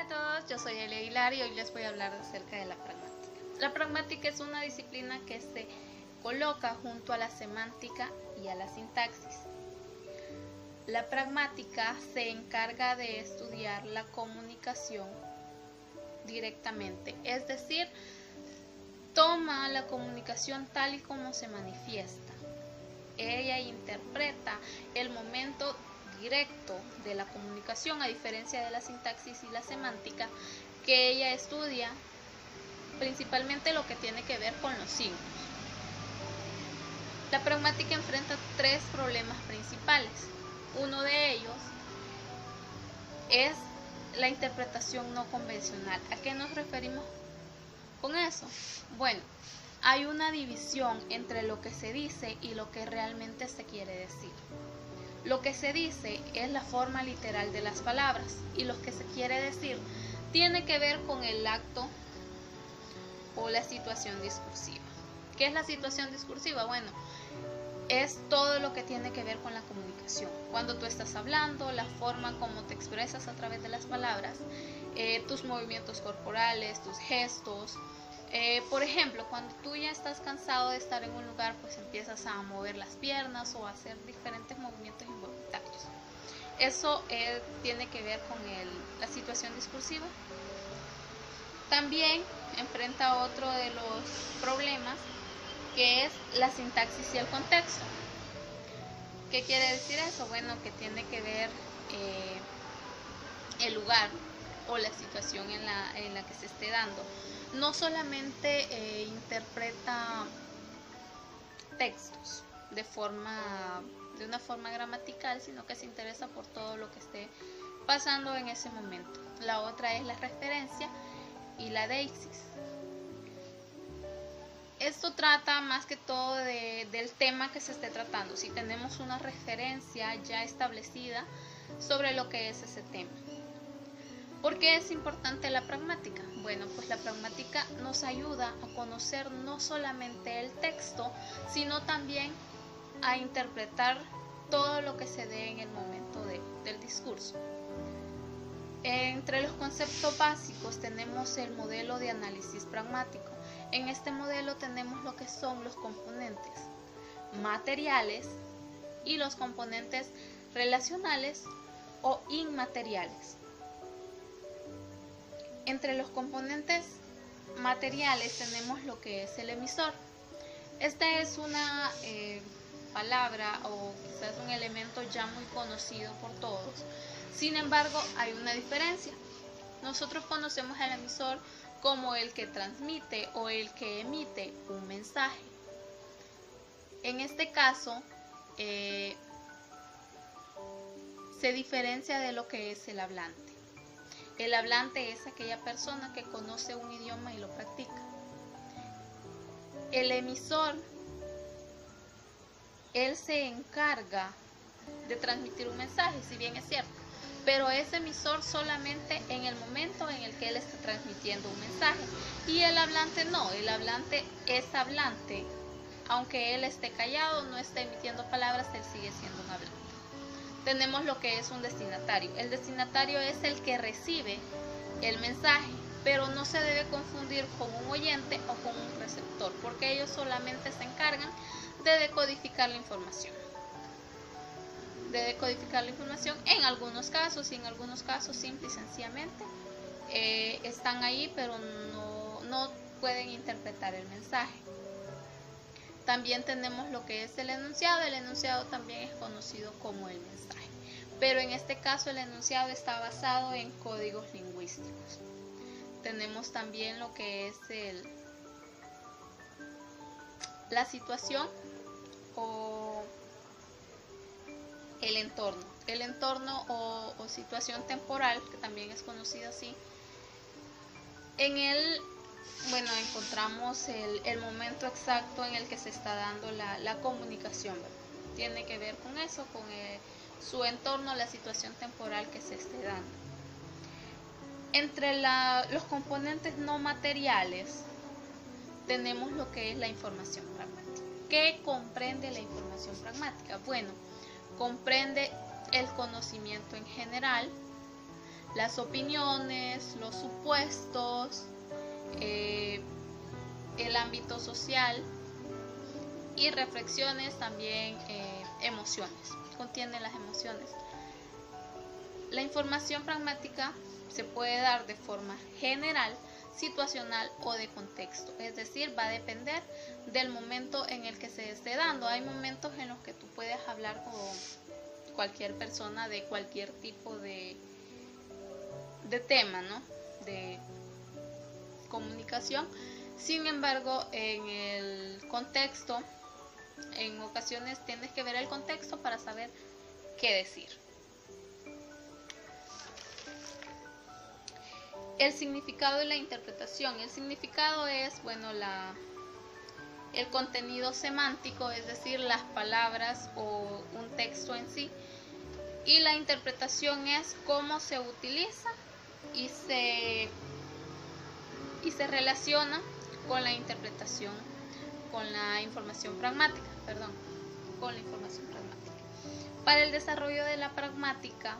Hola a todos, yo soy Elia Aguilar y hoy les voy a hablar acerca de la pragmática. La pragmática es una disciplina que se coloca junto a la semántica y a la sintaxis. La pragmática se encarga de estudiar la comunicación directamente, es decir, toma la comunicación tal y como se manifiesta. Ella interpreta el momento directo de la comunicación, a diferencia de la sintaxis y la semántica, que ella estudia principalmente lo que tiene que ver con los signos. La pragmática enfrenta tres problemas principales. Uno de ellos es la interpretación no convencional. ¿A qué nos referimos con eso? Bueno, hay una división entre lo que se dice y lo que realmente se quiere decir. Lo que se dice es la forma literal de las palabras y lo que se quiere decir tiene que ver con el acto o la situación discursiva. ¿Qué es la situación discursiva? Bueno, es todo lo que tiene que ver con la comunicación. Cuando tú estás hablando, la forma como te expresas a través de las palabras, tus movimientos corporales, tus gestos. Por ejemplo, cuando tú ya estás cansado de estar en un lugar, pues empiezas a mover las piernas o a hacer diferentes movimientos involuntarios. Eso tiene que ver con la situación discursiva. También enfrenta otro de los problemas, que es la sintaxis y el contexto. ¿Qué quiere decir eso? Bueno, que tiene que ver el lugar o la situación en la que se esté dando. No solamente interpreta textos de una forma gramatical, sino que se interesa por todo lo que esté pasando en ese momento. La otra es la referencia y la deixis. Esto trata más que todo del tema que se esté tratando, si tenemos una referencia ya establecida sobre lo que es ese tema. ¿Por qué es importante la pragmática? Bueno, pues la pragmática nos ayuda a conocer no solamente el texto, sino también a interpretar todo lo que se dé en el momento del discurso. Entre los conceptos básicos tenemos el modelo de análisis pragmático. En este modelo tenemos lo que son los componentes materiales y los componentes relacionales o inmateriales. Entre los componentes materiales tenemos lo que es el emisor. Esta es una palabra o quizás un elemento ya muy conocido por todos. Sin embargo, hay una diferencia. Nosotros conocemos al emisor como el que transmite o el que emite un mensaje. En este caso, se diferencia de lo que es el hablante. El hablante es aquella persona que conoce un idioma y lo practica. El emisor, él se encarga de transmitir un mensaje, si bien es cierto, pero es emisor solamente en el momento en el que él está transmitiendo un mensaje. Y el hablante no, el hablante es hablante, aunque él esté callado, no esté emitiendo palabras, él sigue siendo un hablante. Tenemos lo que es un destinatario. El destinatario es el que recibe el mensaje, pero no se debe confundir con un oyente o con un receptor, porque ellos solamente se encargan de decodificar la información. En algunos casos, y en algunos casos simple y sencillamente están ahí, pero no pueden interpretar el mensaje. También tenemos lo que es el enunciado. El enunciado también es conocido como el mensaje, pero en este caso el enunciado está basado en códigos lingüísticos. Tenemos también lo que es la situación o el entorno. El entorno o situación temporal, que también es conocido así. En él, encontramos el momento exacto en el que se está dando la comunicación, ¿verdad? Tiene que ver con eso, con su entorno, la situación temporal que se esté dando. Entre los componentes no materiales tenemos lo que es la información pragmática. ¿Qué comprende la información pragmática? Bueno, comprende el conocimiento en general, las opiniones, los supuestos, el ámbito social y reflexiones, también emociones, contiene las emociones. La información pragmática se puede dar de forma general, situacional o de contexto, es decir, va a depender del momento en el que se esté dando. Hay momentos en los que tú puedes hablar con cualquier persona de cualquier tipo de tema, ¿no? De comunicación. Sin embargo, en el contexto, en ocasiones tienes que ver el contexto para saber qué decir. El significado y la interpretación. El significado es, bueno, el contenido semántico, es decir, las palabras o un texto en sí. Y la interpretación es cómo se utiliza y se relaciona con la interpretación, con la información pragmática, con la información pragmática. Para el desarrollo de la pragmática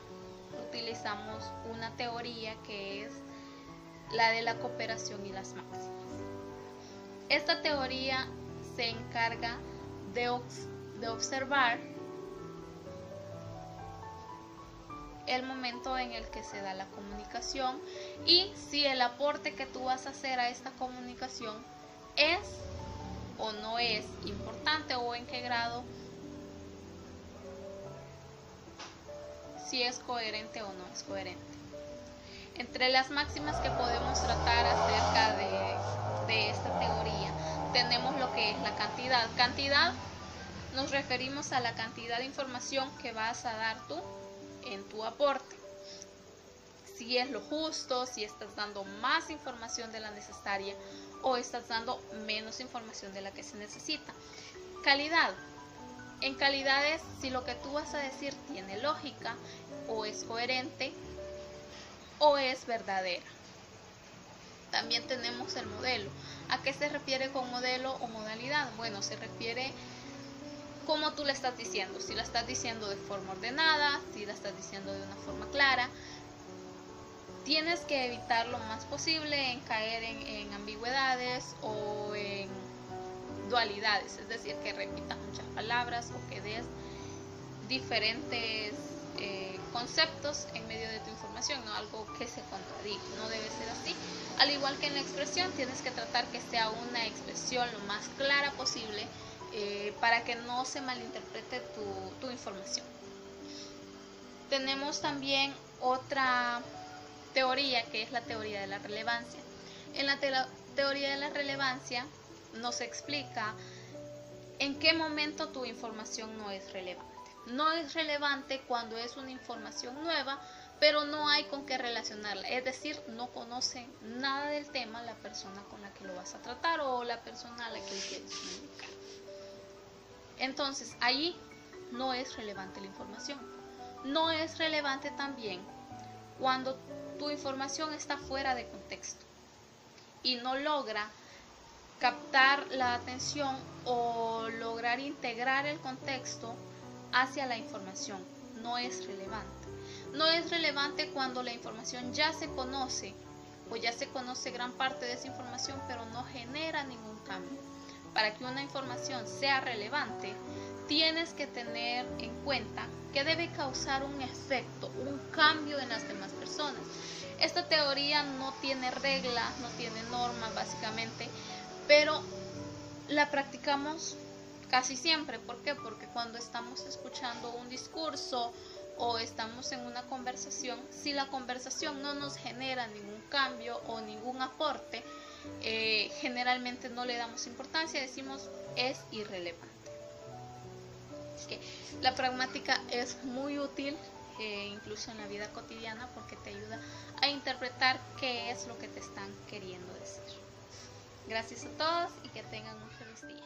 utilizamos una teoría que es la de la cooperación y las máximas. Esta teoría se encarga de observar el momento en el que se da la comunicación y si el aporte que tú vas a hacer a esta comunicación es o no es importante, o en qué grado, si es coherente o no es coherente. Entre las máximas que podemos tratar acerca de esta teoría tenemos lo que es la cantidad. Cantidad, nos referimos a la cantidad de información que vas a dar tú en tu aporte. Si es lo justo, si estás dando más información de la necesaria o estás dando menos información de la que se necesita. Calidad. En calidad es si lo que tú vas a decir tiene lógica o es coherente o es verdadera. También tenemos el modelo. ¿A qué se refiere con modelo o modalidad? Bueno, se refiere cómo tú le estás diciendo. Si la estás diciendo de forma ordenada, si la estás diciendo de una forma clara. Tienes que evitar lo más posible en caer en ambigüedades o en dualidades, es decir, que repitas muchas palabras o que des diferentes conceptos en medio de tu información, no algo que se contradiga, no debe ser así. Al igual que en la expresión, tienes que tratar que sea una expresión lo más clara posible para que no se malinterprete tu información. Tenemos también otra teoría que es la teoría de la relevancia. En la teoría de la relevancia nos explica en qué momento tu información no es relevante. No es relevante cuando es una información nueva, pero no hay con qué relacionarla. Es decir, no conoce nada del tema la persona con la que lo vas a tratar o la persona a la que le quieres comunicar. Entonces, ahí no es relevante la información. No es relevante también cuando tu información está fuera de contexto y no logra captar la atención o lograr integrar el contexto hacia la información. No es relevante. No es relevante cuando la información ya se conoce o ya se conoce gran parte de esa información, pero no genera ningún cambio. Para que una información sea relevante, tienes que tener en cuenta que debe causar un efecto, un cambio en las demás personas. Esta teoría no tiene reglas, no tiene normas básicamente, pero la practicamos casi siempre. ¿Por qué? Porque cuando estamos escuchando un discurso o estamos en una conversación, si la conversación no nos genera ningún cambio o ningún aporte, generalmente no le damos importancia, decimos es irrelevante. Así que la pragmática es muy útil incluso en la vida cotidiana porque te ayuda a interpretar qué es lo que te están queriendo decir. Gracias a todos y que tengan un feliz día.